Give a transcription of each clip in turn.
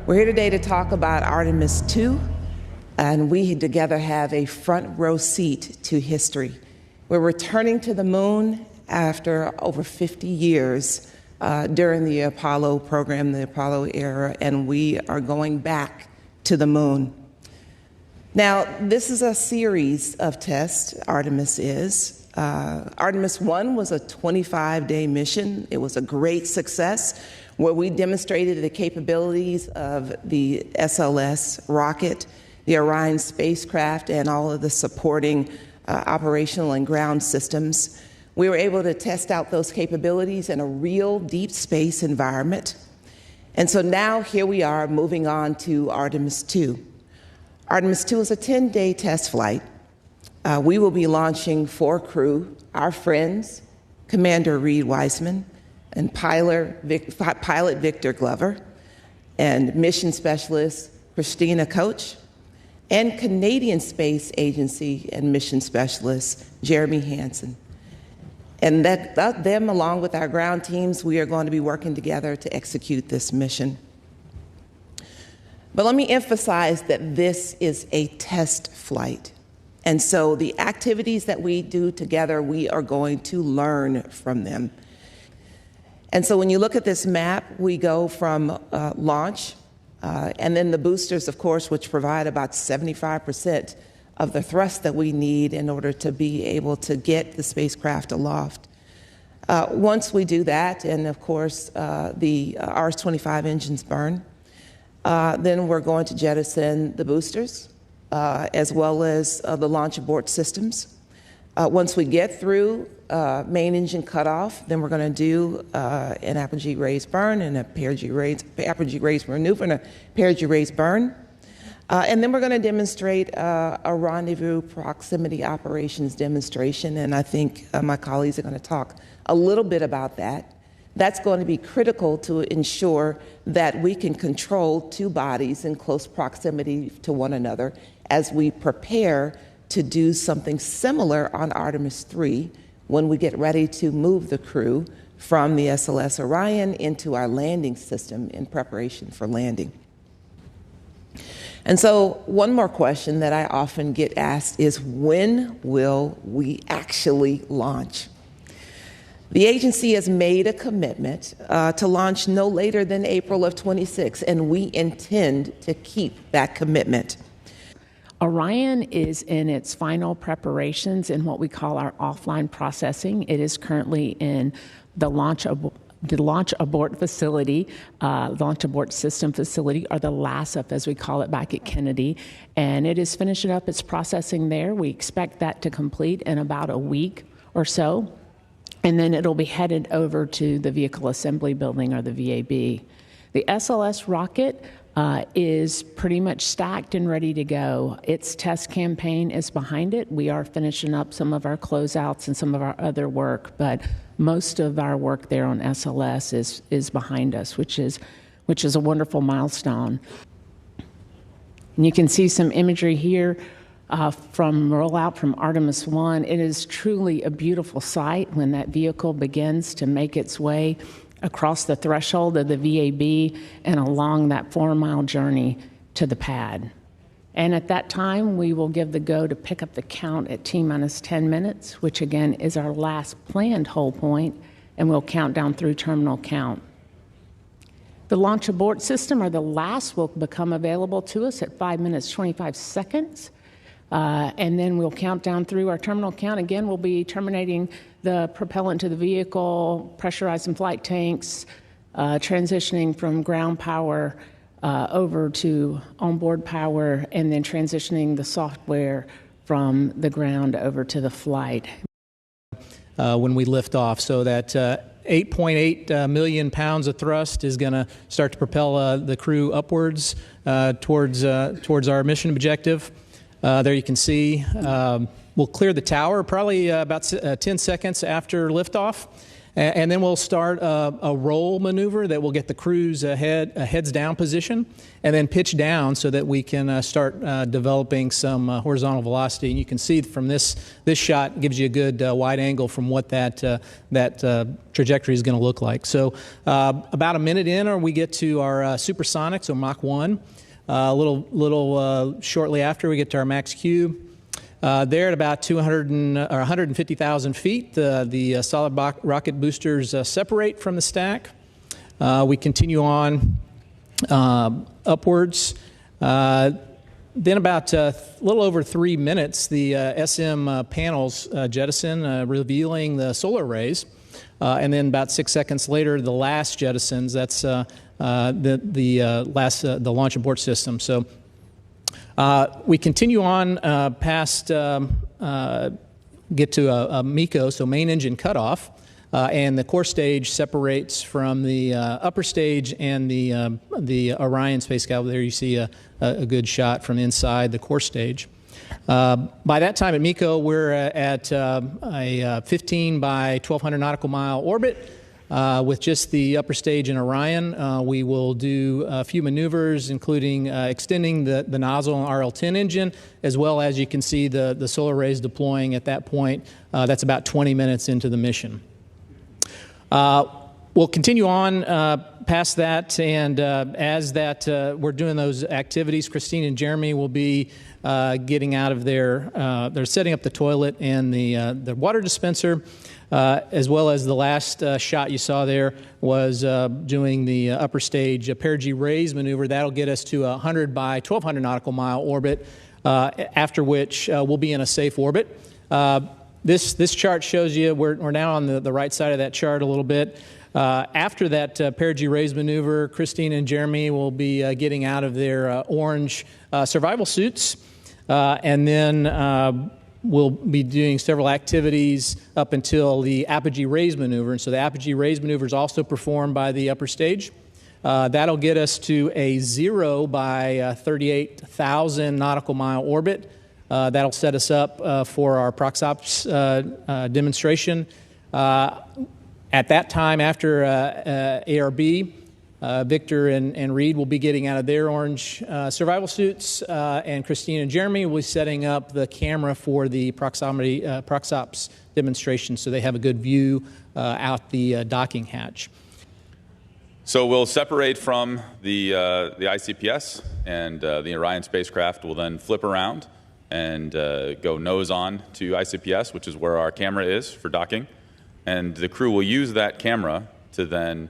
We're here today to talk about Artemis II, and we together have a front row seat to history. We're returning to the moon after over 50 years during the Apollo program, the Apollo era, and we are going back to the moon. Now, this is a series of tests, Artemis is. Artemis I was a 25-day mission. It was a great success where we demonstrated the capabilities of the SLS rocket, the Orion spacecraft, and all of the supporting operational and ground systems. We were able to test out those capabilities in a real deep space environment. And so now here we are moving on to Artemis II. Artemis II is a 10-day test flight. We will be launching 4 crew, our friends, Commander Reed Wiseman, and pilot Victor Glover, and mission specialist Christina Koch, and Canadian Space Agency and mission specialist Jeremy Hansen. And them, along with our ground teams, we are going to be working together to execute this mission. But let me emphasize that this is a test flight. And so the activities that we do together, we are going to learn from them. And so when you look at this map, we go from launch, and then the boosters, of course, which provide about 75% of the thrust that we need in order to be able to get the spacecraft aloft. Once we do that, and of course the RS-25 engines burn, then we're going to jettison the boosters, as well as the launch abort systems. Once we get through main engine cutoff, then we're going to do an apogee raise burn and a apogee raise maneuver and a perigee raise burn. And then we're going to demonstrate a rendezvous proximity operations demonstration, and I think my colleagues are going to talk a little bit about that. That's going to be critical to ensure that we can control 2 bodies in close proximity to one another as we prepare to do something similar on Artemis III when we get ready to move the crew from the SLS Orion into our landing system in preparation for landing. And so one more question that I often get asked is, when will we actually launch? The agency has made a commitment to launch no later than April of 26, and we intend to keep that commitment. Orion is in its final preparations in what we call our offline processing. It is currently in the launch abort facility, launch abort system facility, or the LASF as we call it back at Kennedy, and it is finishing up its processing there. We expect that to complete in about a week or so, and then it'll be headed over to the Vehicle Assembly Building, or the VAB. The SLS rocket is pretty much stacked and ready to go. Its test campaign is behind it. We are finishing up some of our closeouts and some of our other work, but most of our work there on SLS is behind us, which is a wonderful milestone. And you can see some imagery here from rollout from Artemis I. It is truly a beautiful sight when that vehicle begins to make its way across the threshold of the VAB and along that 4-mile journey to the pad. And at that time, we will give the go to pick up the count at T-minus 10 minutes, which again is our last planned hold point, and we'll count down through terminal count. The launch abort system, or the LAS, will become available to us at 5 minutes 25 seconds. And then we'll count down through our terminal count. Again, we'll be terminating the propellant to the vehicle, pressurizing flight tanks, transitioning from ground power over to onboard power, and then transitioning the software from the ground over to the flight. When we lift off, so that 8.8 million pounds of thrust is going to start to propel the crew upwards towards our mission objective. There you can see we'll clear the tower probably about 10 seconds after liftoff. And then we'll start a roll maneuver that will get the crews a heads down position, and then pitch down so that we can start developing some horizontal velocity. And you can see from this shot gives you a good wide angle from what that trajectory is going to look like. So about a minute in, or we get to our supersonic, so Mach 1. A little shortly after, we get to our max Q. There at about 150,000 feet, the solid rocket boosters separate from the stack. We continue on upwards. Then about a little over 3 minutes, the SM panels jettison, revealing the solar rays. And then about 6 seconds later, the last jettisons. That's the launch abort system. So we continue on past, get to a MECO, so main engine cutoff, and the core stage separates from the upper stage and the Orion space capsule. There you see a good shot from inside the core stage. By that time at MECO, we're at a 15 by 1,200 nautical mile orbit. With just the upper stage in Orion, we will do a few maneuvers, including extending the nozzle on RL-10 engine, as well as you can see the solar rays deploying at that point. That's about 20 minutes into the mission. We'll continue on past that, and as we're doing those activities, Christine and Jeremy will be getting out of they're setting up the toilet and the water dispenser. As well as the last shot you saw there was doing the upper stage perigee raise maneuver. That'll get us to a 100 by 1,200 nautical mile orbit, after which we'll be in a safe orbit. This chart shows you, we're now on the right side of that chart a little bit. After that perigee raise maneuver, Christine and Jeremy will be getting out of their orange survival suits, and then we'll be doing several activities up until the apogee raise maneuver. And so the apogee raise maneuver is also performed by the upper stage. That'll get us to a 0 by 38,000 nautical mile orbit. That'll set us up for our ProxOps demonstration. At that time, after ARB, Victor and Reed will be getting out of their orange survival suits, and Christine and Jeremy will be setting up the camera for the ProxOps demonstration, so they have a good view out the docking hatch. So we'll separate from the ICPS, and the Orion spacecraft will then flip around and go nose on to ICPS, which is where our camera is for docking. And the crew will use that camera to then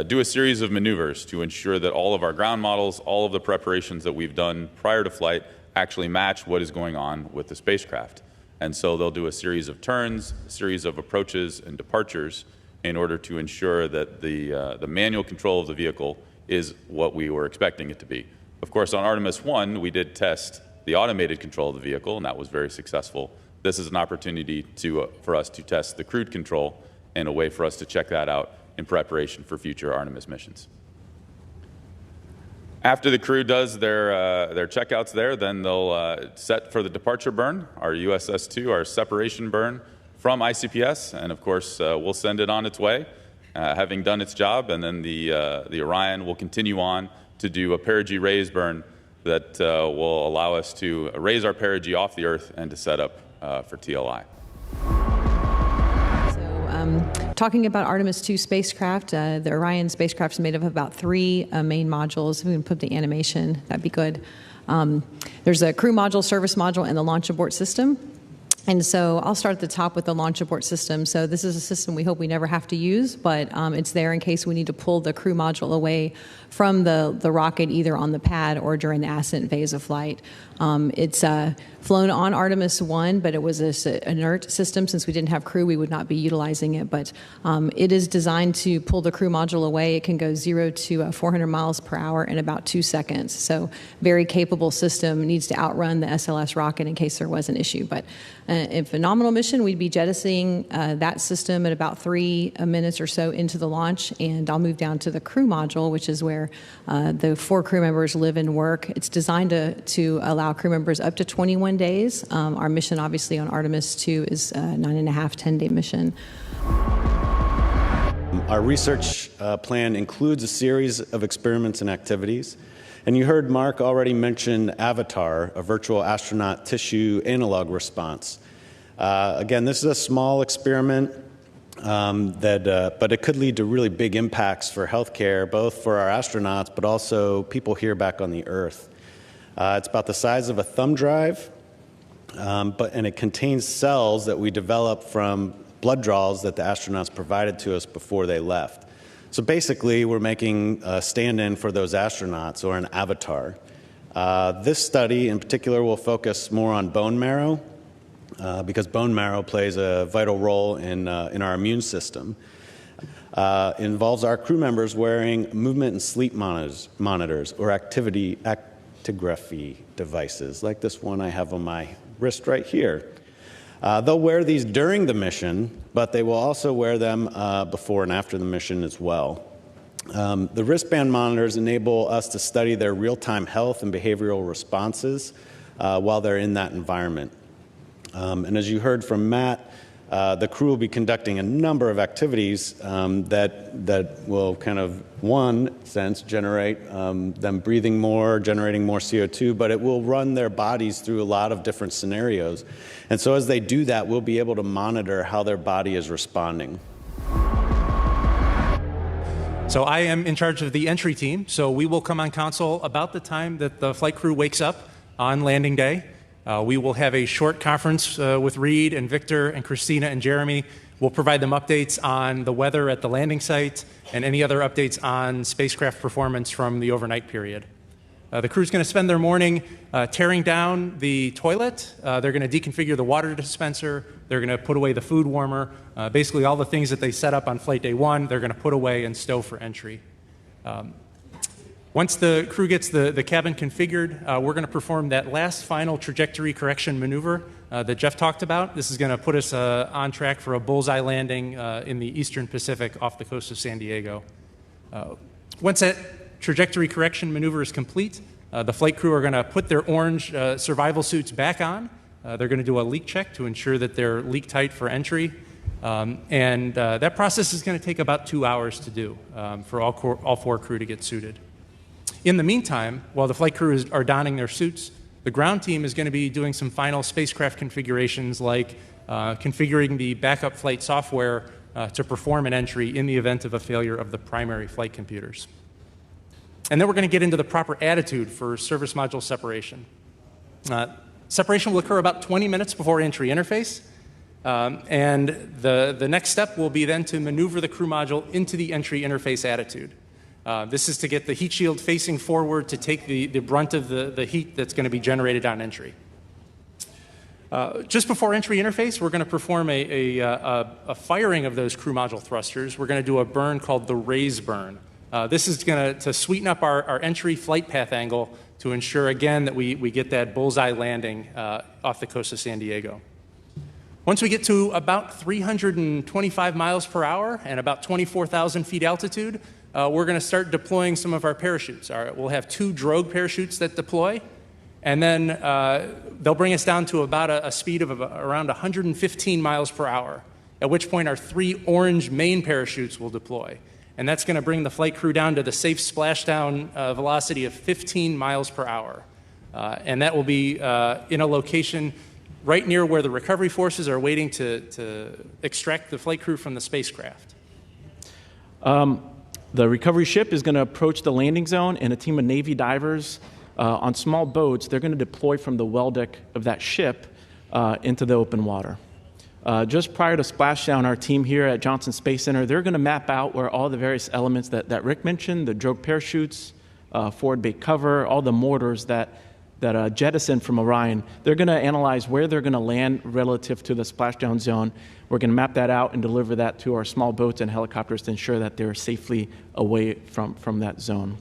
do a series of maneuvers to ensure that all of our ground models, all of the preparations that we've done prior to flight actually match what is going on with the spacecraft. And so they'll do a series of turns, a series of approaches and departures in order to ensure that the manual control of the vehicle is what we were expecting it to be. Of course, on Artemis I, we did test the automated control of the vehicle, and that was very successful. This is an opportunity for us to test the crewed control and a way for us to check that out in preparation for future Artemis missions. After the crew does their checkouts there, then they'll set for the departure burn, our USS-2, our separation burn from ICPS, and of course we'll send it on its way, having done its job, and then the Orion will continue on to do a perigee raise burn that will allow us to raise our perigee off the Earth and to set up for TLI. Talking about Artemis II spacecraft, the Orion spacecraft is made up of about 3 main modules. If we can put the animation, that'd be good. There's a crew module, service module, and the launch abort system. And so I'll start at the top with the launch abort system. So this is a system we hope we never have to use, but it's there in case we need to pull the crew module away from the rocket, either on the pad or during the ascent phase of flight. It's flown on Artemis I, but it was an inert system. Since we didn't have crew, we would not be utilizing it. But it is designed to pull the crew module away. It can go 0 to 400 miles per hour in about 2 seconds. So very capable system. It needs to outrun the SLS rocket in case there was an issue. But in phenomenal mission, we'd be jettisoning that system at about 3 minutes or so into the launch. And I'll move down to the crew module, which is where the 4 crew members live and work. It's designed to allow crew members up to 21 days. Our mission, obviously, on Artemis II is a 9.5, 10-day mission. Our research plan includes a series of experiments and activities. And you heard Mark already mention AVATAR, a virtual astronaut tissue analog response. Again, this is a small experiment, but it could lead to really big impacts for healthcare, both for our astronauts, but also people here back on the Earth. It's about the size of a thumb drive, and it contains cells that we developed from blood draws that the astronauts provided to us before they left. So basically, we're making a stand-in for those astronauts, or an avatar. This study in particular will focus more on bone marrow, because bone marrow plays a vital role in our immune system. It involves our crew members wearing movement and sleep monitors or actigraphy devices, like this one I have on my wrist right here. They'll wear these during the mission, but they will also wear them before and after the mission as well. The wristband monitors enable us to study their real-time health and behavioral responses while they're in that environment. And as you heard from Matt, the crew will be conducting a number of activities that will kind of, one sense, generate them breathing more, generating more CO2, but it will run their bodies through a lot of different scenarios. And so as they do that, we'll be able to monitor how their body is responding. So I am in charge of the entry team, so we will come on console about the time that the flight crew wakes up on landing day. We will have a short conference with Reed and Victor and Christina and Jeremy. We'll provide them updates on the weather at the landing site and any other updates on spacecraft performance from the overnight period. The crew's going to spend their morning tearing down the toilet. They're going to deconfigure the water dispenser. They're going to put away the food warmer. Basically all the things that they set up on flight day one, they're going to put away and stow for entry. Once the crew gets the cabin configured, we're going to perform that last final trajectory correction maneuver that Jeff talked about. This is going to put us on track for a bullseye landing in the Eastern Pacific off the coast of San Diego. Once that trajectory correction maneuver is complete, the flight crew are going to put their orange survival suits back on. They're going to do a leak check to ensure that they're leak tight for entry. And that process is going to take about 2 hours to do for all four crew to get suited. In the meantime, while the flight crew are donning their suits, the ground team is going to be doing some final spacecraft configurations like configuring the backup flight software to perform an entry in the event of a failure of the primary flight computers. And then we're going to get into the proper attitude for service module separation. Separation will occur about 20 minutes before entry interface. And the next step will be then to maneuver the crew module into the entry interface attitude. This is to get the heat shield facing forward to take the brunt of the heat that's going to be generated on entry. Just before entry interface, we're going to perform a firing of those crew module thrusters. We're going to do a burn called the raise burn. This is going to sweeten up our entry flight path angle to ensure, again, that we get that bullseye landing off the coast of San Diego. Once we get to about 325 miles per hour and about 24,000 feet altitude, we're going to start deploying some of our parachutes. We'll have 2 drogue parachutes that deploy, and then they'll bring us down to about a speed of around 115 miles per hour, at which point our 3 orange main parachutes will deploy. And that's going to bring the flight crew down to the safe splashdown velocity of 15 miles per hour. And that will be in a location right near where the recovery forces are waiting to extract the flight crew from the spacecraft. The recovery ship is going to approach the landing zone, and a team of Navy divers on small boats, they're going to deploy from the well deck of that ship into the open water. Just prior to splashdown, our team here at Johnson Space Center, they're going to map out where all the various elements that Rick mentioned, the drogue parachutes, forward bait cover, all the mortars that jettison from Orion, they're going to analyze where they're going to land relative to the splashdown zone. We're going to map that out and deliver that to our small boats and helicopters to ensure that they're safely away from that zone.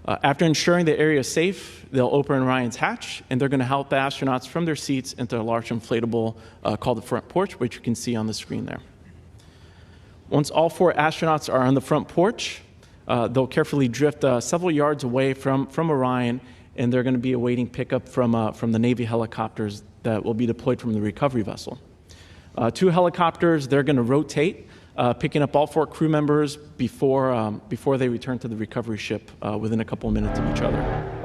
After ensuring the area is safe, they'll open Orion's hatch, and they're going to help the astronauts from their seats into a large inflatable called the front porch, which you can see on the screen there. Once all 4 astronauts are on the front porch, they'll carefully drift several yards away from Orion, and they're going to be awaiting pickup from the Navy helicopters that will be deployed from the recovery vessel. 2 helicopters, they're going to rotate picking up all 4 crew members before they return to the recovery ship within a couple of minutes of each other.